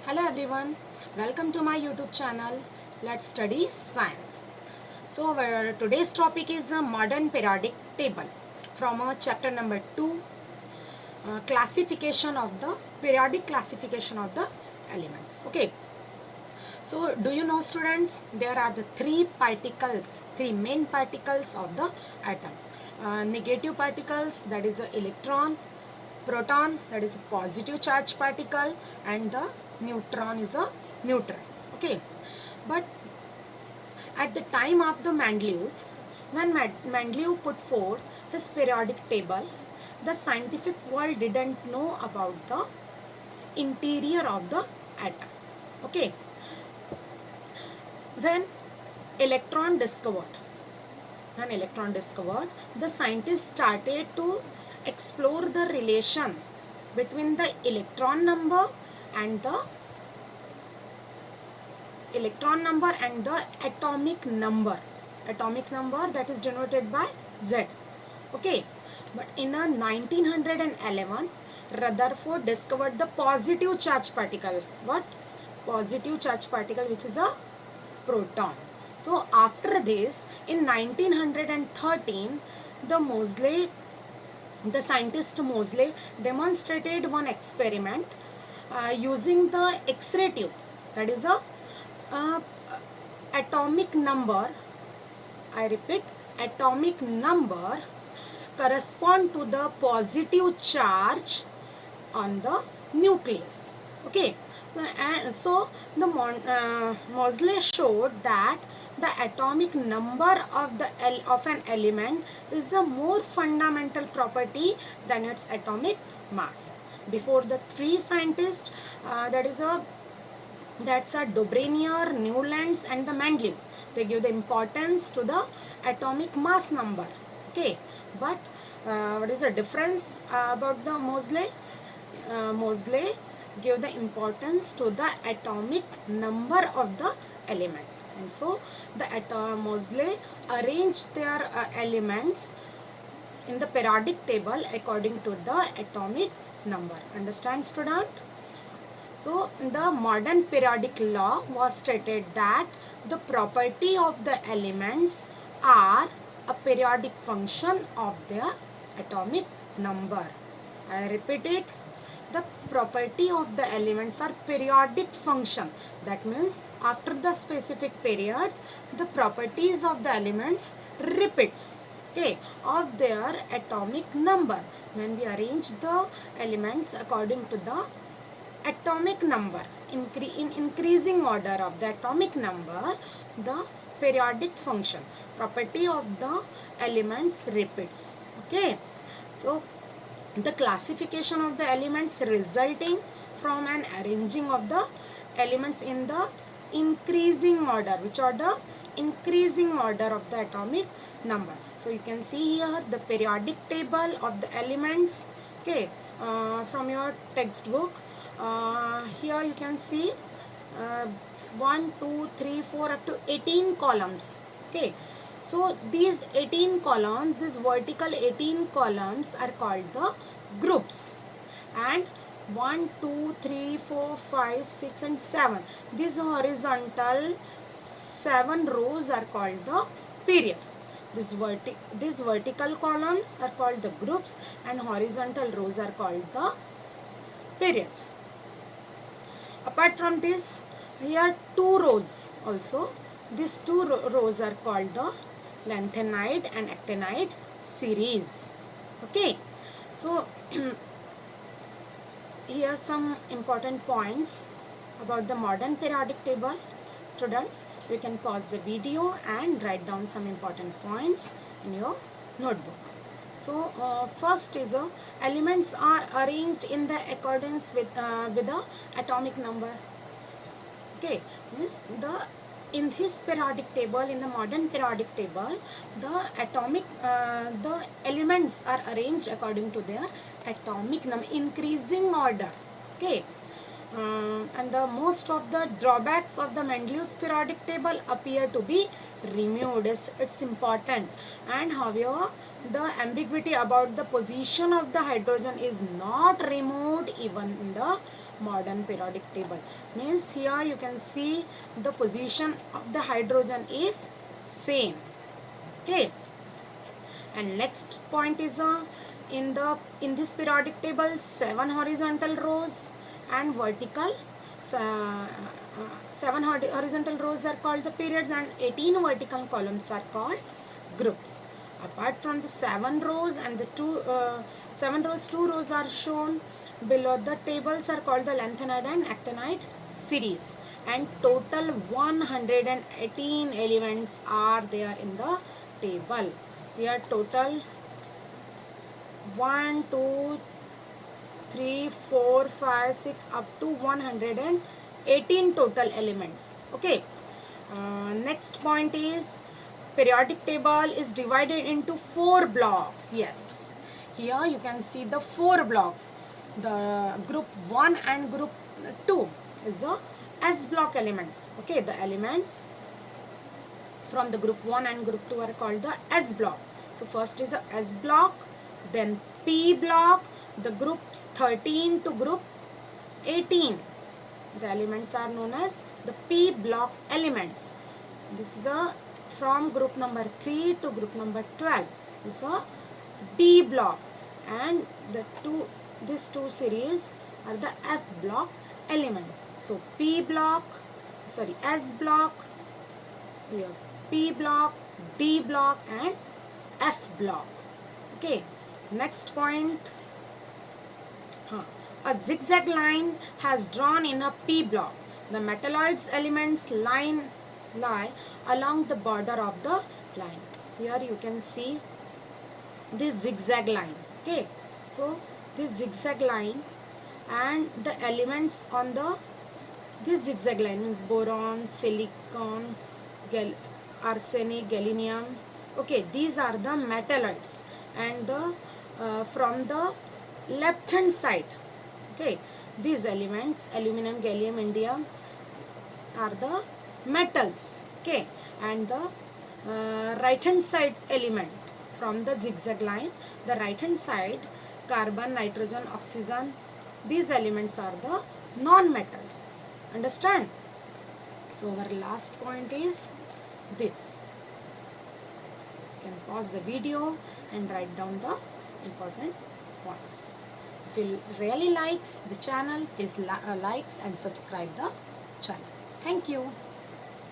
Hello everyone, welcome to my YouTube channel. Let's study science. So our today's topic is a modern periodic table from chapter number 2, classification of the periodic classification of the elements. Okay. So do you know students, there are the three main particles of the atom. Negative particles, that is the electron, proton, that is a positive charge particle, and the neutron is a neutron. Okay, but at the time of the Mendeleev's, when Mendeleev put forth his periodic table, the scientific world didn't know about the interior of the atom. Okay, when electron discovered, the scientists started to explore the relation between the electron number and the atomic number that is denoted by Z. Okay, but in 1911 Rutherford discovered the positive charge particle. What? Positive charge particle, which is a proton. So after this, in 1913, the scientist Moseley demonstrated one experiment using the X-ray tube. That is a atomic number. I repeat, atomic number correspond to the positive charge on the nucleus. Okay, and so the Moseley showed that the atomic number of an element is a more fundamental property than its atomic mass. Before the three scientists, that's a Dobrenier, Newlands, and the Mendeleev. They give the importance to the atomic mass number. Okay, but what is the difference about the Moseley? Moseley give the importance to the atomic number of the element, and so the Moseley arranged their elements in the periodic table according to the atomic number. Understand, student? So the modern periodic law was stated that the property of the elements are a periodic function of their atomic number. I repeat it. The property of the elements are periodic function. That means after the specific periods, the properties of the elements repeats, okay, of their atomic number. When we arrange the elements according to the atomic number, in increasing order of the atomic number, the periodic function, property of the elements repeats. Okay, so the classification of the elements resulting from an arranging of the elements in the increasing order. Which order? Increasing order of the atomic number. So you can see here the periodic table of the elements, okay, from your textbook. Here you can see 1, 2, 3, 4 up to 18 columns. Okay, so these 18 columns, this vertical 18 columns are called the groups, and 1, 2, 3, 4, 5, 6 and 7, these horizontal 7 rows are called the period. These vertical columns are called the groups, and horizontal rows are called the periods. Apart from this, here two rows also. These two rows are called the lanthanide and actinide series. Okay, so here are some important points about the modern periodic table. Students, you can pause the video and write down some important points in your notebook. So first is elements are arranged in the accordance with the atomic number. Okay, means in this periodic table, in the modern periodic table, the elements are arranged according to their atomic number, increasing order. Okay, and the most of the drawbacks of the Mendeleev's periodic table appear to be removed. It's important, and however the ambiguity about the position of the hydrogen is not removed even in the modern periodic table. Means here you can see the position of the hydrogen is same. Okay. And next point is in this periodic table 7 horizontal rows and vertical 7 horizontal rows are called the periods and 18 vertical columns are called groups. Apart from the 7 rows and the 2 rows are shown below the tables are called the lanthanide and actinide series, and total 118 elements are there in the table. Here total 1, 2, 3, 4, 5, 6 up to 118 total elements. Okay. Next point is periodic table is divided into 4 blocks. Yes. Here you can see the 4 blocks. The group 1 and group 2 is the S block elements. Okay. The elements from the group 1 and group 2 are called the S block. So first is the S block, then P block, the groups 13 to group 18. The elements are known as the P block elements. This is the from group number 3 to group number 12. This is a D block, and these two series are the F block element. So S block, here P block, D block and F block. Okay. Next point. A zigzag line has drawn in a P block. The metalloids elements lie along the border of the line. Here you can see this zigzag line. Okay. So this zigzag line and the elements on this zigzag line means boron, silicon, arsenic, gallium. Okay, these are the metalloids, and from the left hand side, okay, these elements aluminum, gallium, indium are the metals. Okay, and the right hand side element from the zigzag line, the right hand side carbon, nitrogen, oxygen, these elements are the non-metals. Understand? So our last point is this. You can pause the video and write down the important points. If you really likes the channel, please likes and subscribe the channel. Thank you.